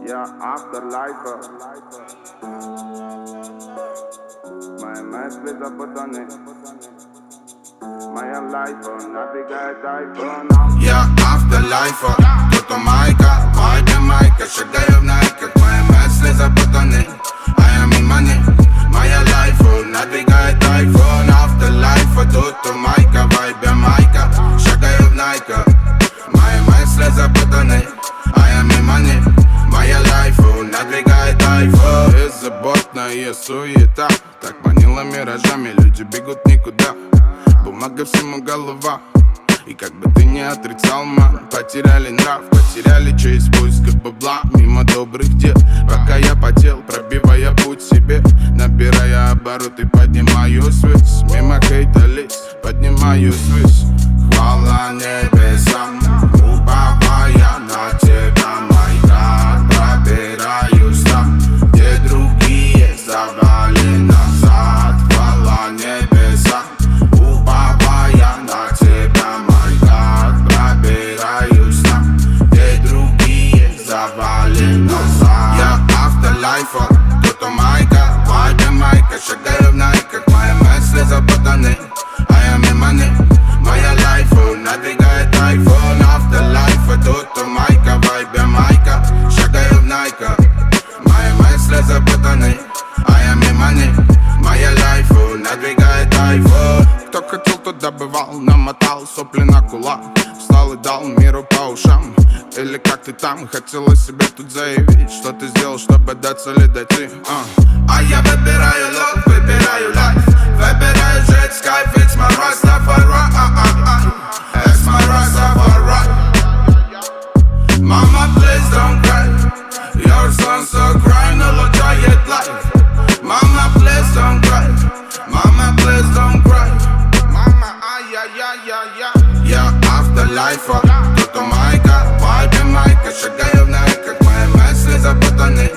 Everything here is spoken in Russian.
Я afterlife. Мои мысли запутаны. Моя лайфа набегает айфон. Я afterlife. Кто-то майка, майка, шагаю в найках. Мои мысли запутаны, а я мимо них. Моя лайфа надвигает айфон. Afterlife, тут майка, вайбе майка, шагаю в найках. Мои мысли запутаны, а я мимо них. Моя лайфа надвигает айфон. Беззаботная суета так манила миражами, люди бегут никуда. Бумага всему голова. И как бы ты не отрицал, мам, потеряли нрав, потеряли честь в поисках бабла. Мимо добрых дел, пока я потел, пробивая путь себе, набирая обороты, поднимаюсь ввысь. Мимо хейта лиц, поднимаюсь ввысь. Хвала небесам, уповая на тебя, майка. Пробираюсь там, где другие завали назад. Хвала небесам, уповая на тебя, майка. Пробираюсь там, где другие завали назад. Я afterlife, кто-то майка, вайбе майка, шагаю в найках. Мои мысли запутаны, а я мимо них. Моя лайфа надвигает айфон. Afterlife, тут майка, вайбе майка, шагаю в найках. Мои мысли запутаны, а я мимо них. Моя лайфа надвигает айфон. Кто хотел, тот добывал, намотал сопли на кулак. Встал и дал миру по ушам. Или как ты там, хотела себе тут заявить, что ты сделал, чтобы до цели дойти. А я выбираю лов, выбираю лайф, выбираю жить с кайф. It's my Rastafari, it's my Rastafari. Mama, please don't cry, your son so cry, no лучает life. Mama, please don't cry, mama, please don't cry. Mama, ай-яй-яй-яй-яй. Я afterlife, кто-то майка, вайбе майка, шагаю в найках. Мои мысли запутаны,